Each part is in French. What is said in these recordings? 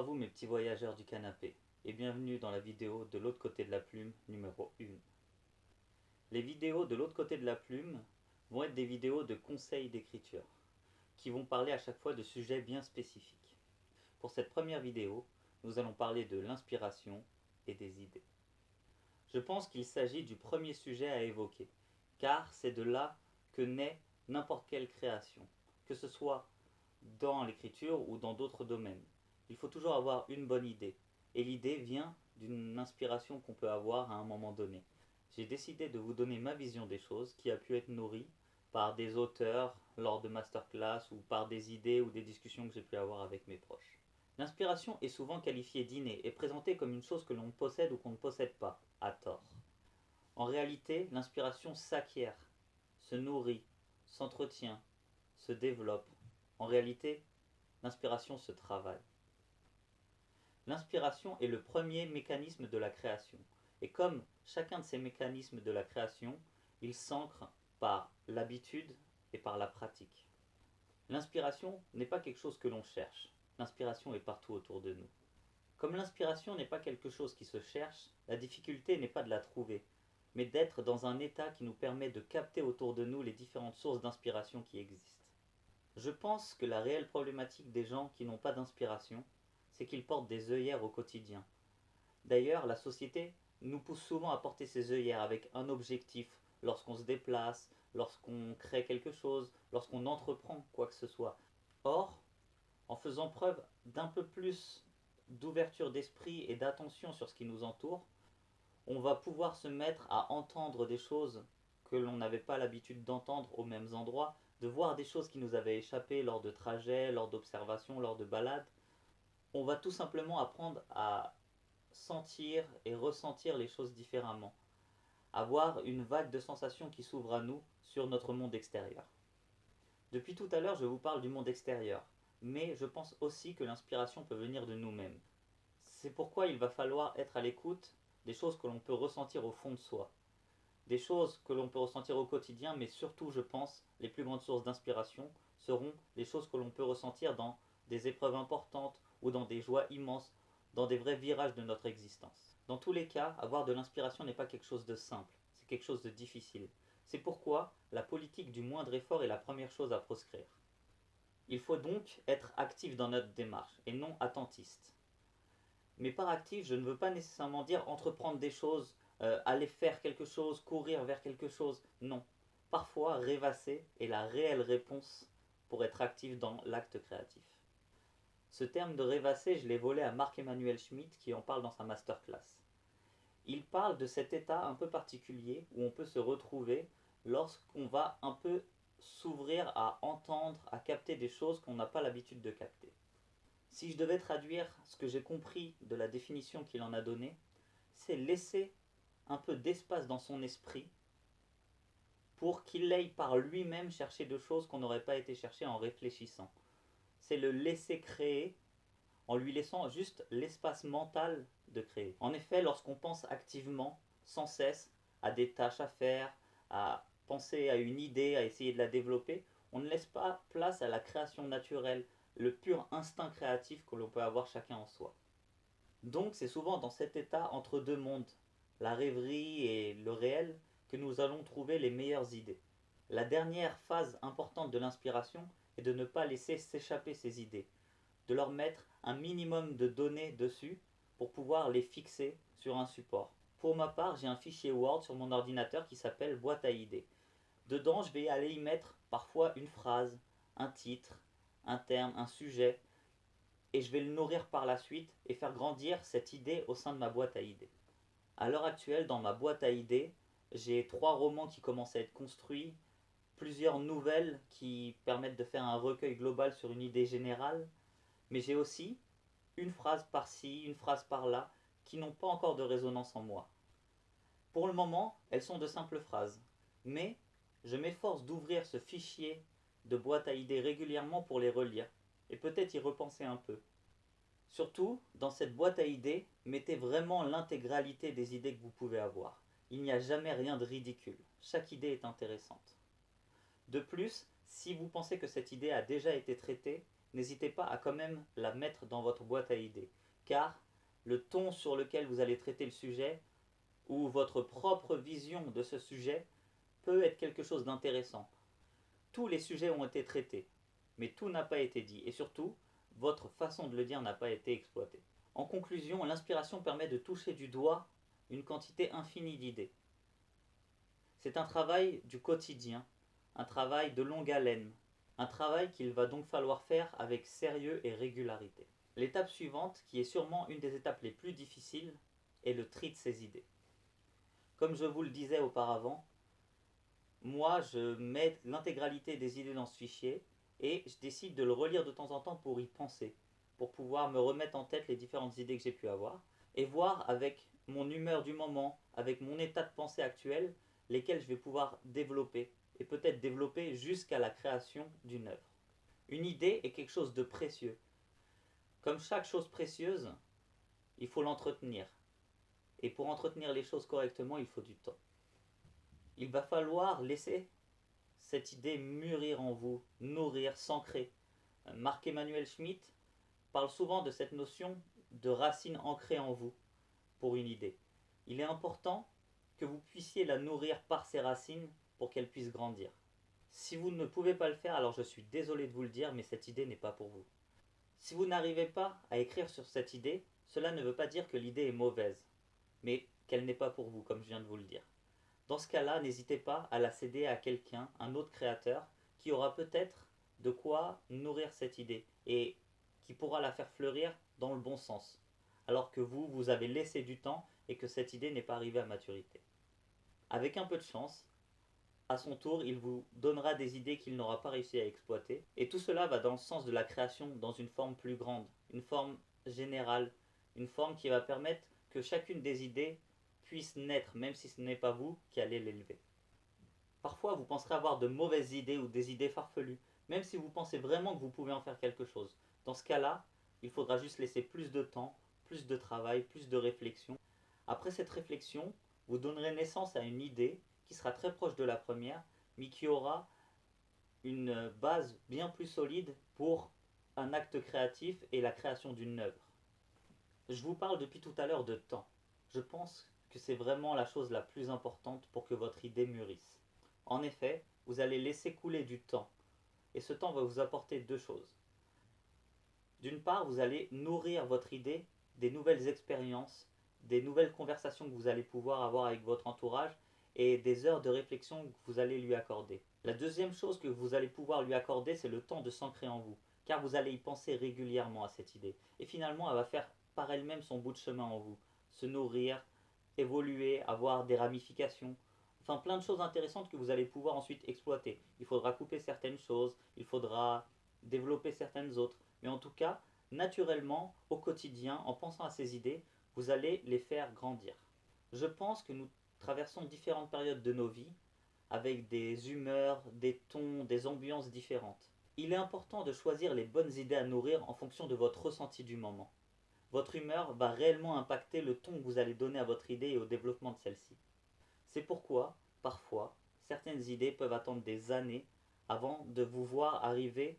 à vous mes petits voyageurs du canapé et bienvenue dans la vidéo de l'autre côté de la plume numéro 1. Les vidéos de l'autre côté de la plume vont être des vidéos de conseils d'écriture qui vont parler à chaque fois de sujets bien spécifiques. Pour cette première vidéo, nous allons parler de l'inspiration et des idées. Je pense qu'il s'agit du premier sujet à évoquer car c'est de là que naît n'importe quelle création, que ce soit dans l'écriture ou dans d'autres domaines. Il faut toujours avoir une bonne idée. Et l'idée vient d'une inspiration qu'on peut avoir à un moment donné. J'ai décidé de vous donner ma vision des choses qui a pu être nourrie par des auteurs lors de masterclass ou par des idées ou des discussions que j'ai pu avoir avec mes proches. L'inspiration est souvent qualifiée d'innée et présentée comme une chose que l'on possède ou qu'on ne possède pas, à tort. En réalité, l'inspiration s'acquiert, se nourrit, s'entretient, se développe. En réalité, l'inspiration se travaille. L'inspiration est le premier mécanisme de la création. Et comme chacun de ces mécanismes de la création, il s'ancre par l'habitude et par la pratique. L'inspiration n'est pas quelque chose que l'on cherche. L'inspiration est partout autour de nous. Comme l'inspiration n'est pas quelque chose qui se cherche, la difficulté n'est pas de la trouver, mais d'être dans un état qui nous permet de capter autour de nous les différentes sources d'inspiration qui existent. Je pense que la réelle problématique des gens qui n'ont pas d'inspiration, c'est qu'ils portent des œillères au quotidien. D'ailleurs, la société nous pousse souvent à porter ces œillères avec un objectif lorsqu'on se déplace, lorsqu'on crée quelque chose, lorsqu'on entreprend quoi que ce soit. Or, en faisant preuve d'un peu plus d'ouverture d'esprit et d'attention sur ce qui nous entoure, on va pouvoir se mettre à entendre des choses que l'on n'avait pas l'habitude d'entendre aux mêmes endroits, de voir des choses qui nous avaient échappé lors de trajets, lors d'observations, lors de balades. On va tout simplement apprendre à sentir et ressentir les choses différemment, avoir une vague de sensations qui s'ouvre à nous sur notre monde extérieur. Depuis tout à l'heure, je vous parle du monde extérieur, mais je pense aussi que l'inspiration peut venir de nous-mêmes. C'est pourquoi il va falloir être à l'écoute des choses que l'on peut ressentir au fond de soi. Des choses que l'on peut ressentir au quotidien, mais surtout, je pense, les plus grandes sources d'inspiration seront les choses que l'on peut ressentir dans des épreuves importantes ou dans des joies immenses, dans des vrais virages de notre existence. Dans tous les cas, avoir de l'inspiration n'est pas quelque chose de simple, c'est quelque chose de difficile. C'est pourquoi la politique du moindre effort est la première chose à proscrire. Il faut donc être actif dans notre démarche et non attentiste. Mais par actif, je ne veux pas nécessairement dire entreprendre des choses, aller faire quelque chose, courir vers quelque chose. Non. Parfois, rêvasser est la réelle réponse pour être actif dans l'acte créatif. Ce terme de rêvasser, je l'ai volé à Marc-Emmanuel Schmitt qui en parle dans sa masterclass. Il parle de cet état un peu particulier où on peut se retrouver lorsqu'on va un peu s'ouvrir à entendre, à capter des choses qu'on n'a pas l'habitude de capter. Si je devais traduire ce que j'ai compris de la définition qu'il en a donnée, c'est laisser un peu d'espace dans son esprit pour qu'il aille par lui-même chercher des choses qu'on n'aurait pas été chercher en réfléchissant. C'est le laisser créer en lui laissant juste l'espace mental de créer. En effet, lorsqu'on pense activement, sans cesse, à des tâches à faire, à penser à une idée, à essayer de la développer, on ne laisse pas place à la création naturelle, le pur instinct créatif que l'on peut avoir chacun en soi. Donc c'est souvent dans cet état entre deux mondes, la rêverie et le réel, que nous allons trouver les meilleures idées. La dernière phase importante de l'inspiration est de ne pas laisser s'échapper ces idées, de leur mettre un minimum de données dessus pour pouvoir les fixer sur un support. Pour ma part, j'ai un fichier Word sur mon ordinateur qui s'appelle boîte à idées. Dedans, je vais aller y mettre parfois une phrase, un titre, un terme, un sujet, et je vais le nourrir par la suite et faire grandir cette idée au sein de ma boîte à idées. À l'heure actuelle, dans ma boîte à idées, j'ai 3 romans qui commencent à être construits, plusieurs nouvelles qui permettent de faire un recueil global sur une idée générale, mais j'ai aussi une phrase par-ci, une phrase par-là, qui n'ont pas encore de résonance en moi. Pour le moment, elles sont de simples phrases, mais je m'efforce d'ouvrir ce fichier de boîte à idées régulièrement pour les relire, et peut-être y repenser un peu. Surtout, dans cette boîte à idées, mettez vraiment l'intégralité des idées que vous pouvez avoir. Il n'y a jamais rien de ridicule, chaque idée est intéressante. De plus, Si vous pensez que cette idée a déjà été traitée, n'hésitez pas à quand même la mettre dans votre boîte à idées, car le ton sur lequel vous allez traiter le sujet ou votre propre vision de ce sujet peut être quelque chose d'intéressant. Tous les sujets ont été traités, mais tout n'a pas été dit, et surtout, votre façon de le dire n'a pas été exploitée. En conclusion, l'inspiration permet de toucher du doigt une quantité infinie d'idées. C'est un travail du quotidien, un travail de longue haleine, un travail qu'il va donc falloir faire avec sérieux et régularité. L'étape suivante, qui est sûrement une des étapes les plus difficiles, est le tri de ces idées. Comme je vous le disais auparavant, moi je mets l'intégralité des idées dans ce fichier et je décide de le relire de temps en temps pour y penser, pour pouvoir me remettre en tête les différentes idées que j'ai pu avoir et voir avec mon humeur du moment, avec mon état de pensée actuel, lesquelles je vais pouvoir développer et peut-être développer jusqu'à la création d'une œuvre. Une idée est quelque chose de précieux. Comme chaque chose précieuse, il faut l'entretenir. Et pour entretenir les choses correctement, il faut du temps. Il va falloir laisser cette idée mûrir en vous, nourrir, s'ancrer. Marc-Emmanuel Schmitt parle souvent de cette notion de racine ancrée en vous pour une idée. Il est important que vous puissiez la nourrir par ses racines pour qu'elle puisse grandir. Si vous ne pouvez pas le faire, alors je suis désolé de vous le dire, mais cette idée n'est pas pour vous. Si vous n'arrivez pas à écrire sur cette idée, cela ne veut pas dire que l'idée est mauvaise, mais qu'elle n'est pas pour vous, comme je viens de vous le dire. Dans ce cas-là, n'hésitez pas à la céder à quelqu'un, un autre créateur, qui aura peut-être de quoi nourrir cette idée et qui pourra la faire fleurir dans le bon sens, alors que vous, vous avez laissé du temps et que cette idée n'est pas arrivée à maturité. Avec un peu de chance, à son tour, il vous donnera des idées qu'il n'aura pas réussi à exploiter, et tout cela va dans le sens de la création dans une forme plus grande, une forme générale, une forme qui va permettre que chacune des idées puisse naître, même si ce n'est pas vous qui allez l'élever. Parfois, vous penserez avoir de mauvaises idées ou des idées farfelues, même si vous pensez vraiment que vous pouvez en faire quelque chose. Dans ce cas-là, il faudra juste laisser plus de temps, plus de travail, plus de réflexion. Après cette réflexion, vous donnerez naissance à une idée qui sera très proche de la première, mais qui aura une base bien plus solide pour un acte créatif et la création d'une œuvre. Je vous parle depuis tout à l'heure de temps. Je pense que c'est vraiment la chose la plus importante pour que votre idée mûrisse. En effet, vous allez laisser couler du temps. Et ce temps va vous apporter deux choses. D'une part, vous allez nourrir votre idée des nouvelles expériences, des nouvelles conversations que vous allez pouvoir avoir avec votre entourage et des heures de réflexion que vous allez lui accorder. La deuxième chose que vous allez pouvoir lui accorder, c'est le temps de s'ancrer en vous, car vous allez y penser régulièrement à cette idée. Et finalement, elle va faire par elle-même son bout de chemin en vous, se nourrir, évoluer, avoir des ramifications, enfin plein de choses intéressantes que vous allez pouvoir ensuite exploiter. Il faudra couper certaines choses, il faudra développer certaines autres, mais en tout cas, naturellement, au quotidien, en pensant à ces idées, vous allez les faire grandir. Je pense que nous traversons différentes périodes de nos vies, avec des humeurs, des tons, des ambiances différentes. Il est important de choisir les bonnes idées à nourrir en fonction de votre ressenti du moment. Votre humeur va réellement impacter le ton que vous allez donner à votre idée et au développement de celle-ci. C'est pourquoi, parfois, certaines idées peuvent attendre des années avant de vous voir arriver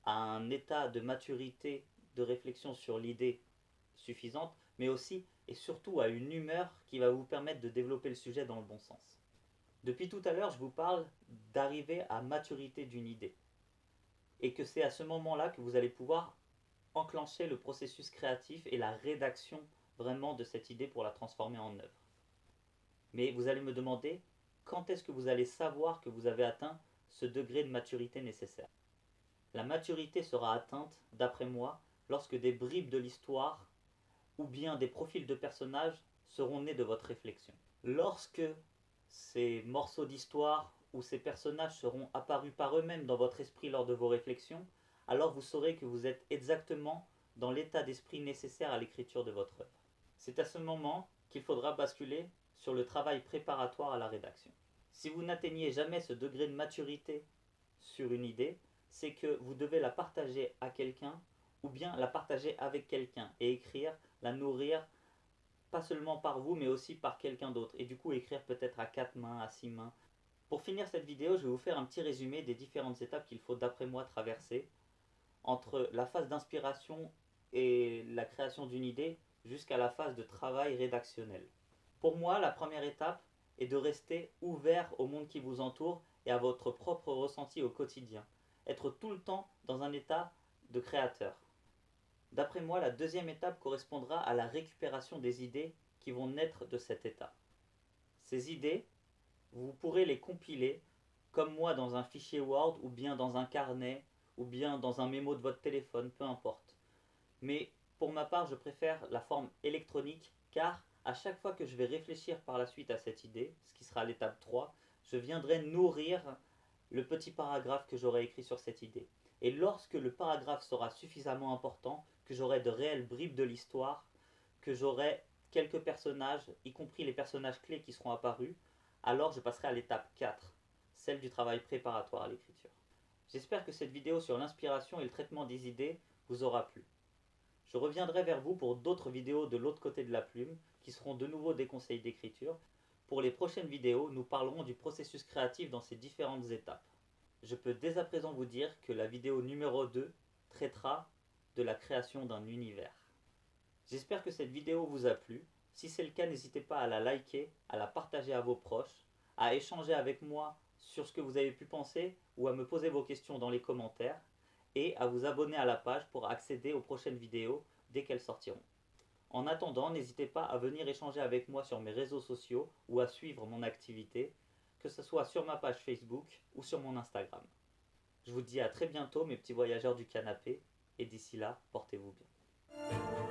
à un état de maturité, de réflexion sur l'idée suffisante, mais aussi et surtout à une humeur qui va vous permettre de développer le sujet dans le bon sens. Depuis tout à l'heure, je vous parle d'arriver à maturité d'une idée. Et que c'est à ce moment-là que vous allez pouvoir enclencher le processus créatif et la rédaction vraiment de cette idée pour la transformer en œuvre. Mais vous allez me demander quand est-ce que vous allez savoir que vous avez atteint ce degré de maturité nécessaire. La maturité sera atteinte, d'après moi, lorsque des bribes de l'histoire ou bien des profils de personnages seront nés de votre réflexion. Lorsque ces morceaux d'histoire ou ces personnages seront apparus par eux-mêmes dans votre esprit lors de vos réflexions, alors vous saurez que vous êtes exactement dans l'état d'esprit nécessaire à l'écriture de votre œuvre. C'est à ce moment qu'il faudra basculer sur le travail préparatoire à la rédaction. Si vous n'atteignez jamais ce degré de maturité sur une idée, c'est que vous devez la partager à quelqu'un ou bien la partager avec quelqu'un et écrire, la nourrir, pas seulement par vous mais aussi par quelqu'un d'autre. Et du coup écrire peut-être à 4 mains, à 6 mains. Pour finir cette vidéo, je vais vous faire un petit résumé des différentes étapes qu'il faut d'après moi traverser entre la phase d'inspiration et la création d'une idée jusqu'à la phase de travail rédactionnel. Pour moi, la première étape est de rester ouvert au monde qui vous entoure et à votre propre ressenti au quotidien. Être tout le temps dans un état de créateur. D'après moi, la deuxième étape correspondra à la récupération des idées qui vont naître de cet état. Ces idées, vous pourrez les compiler comme moi dans un fichier Word ou bien dans un carnet ou bien dans un mémo de votre téléphone, peu importe. Mais pour ma part, je préfère la forme électronique car à chaque fois que je vais réfléchir par la suite à cette idée, ce qui sera l'étape 3, je viendrai nourrir le petit paragraphe que j'aurai écrit sur cette idée. Et lorsque le paragraphe sera suffisamment important, que j'aurai de réelles bribes de l'histoire, que j'aurai quelques personnages, y compris les personnages clés qui seront apparus, alors je passerai à l'étape 4, celle du travail préparatoire à l'écriture. J'espère que cette vidéo sur l'inspiration et le traitement des idées vous aura plu. Je reviendrai vers vous pour d'autres vidéos de l'autre côté de la plume, qui seront de nouveau des conseils d'écriture. Pour les prochaines vidéos, nous parlerons du processus créatif dans ses différentes étapes. Je peux dès à présent vous dire que la vidéo numéro 2 traitera de la création d'un univers. J'espère que cette vidéo vous a plu. Si c'est le cas, n'hésitez pas à la liker, à la partager à vos proches, à échanger avec moi sur ce que vous avez pu penser ou à me poser vos questions dans les commentaires et à vous abonner à la page pour accéder aux prochaines vidéos dès qu'elles sortiront. En attendant, n'hésitez pas à venir échanger avec moi sur mes réseaux sociaux ou à suivre mon activité, que ce soit sur ma page Facebook ou sur mon Instagram. Je vous dis à très bientôt mes petits voyageurs du canapé et d'ici là, portez-vous bien.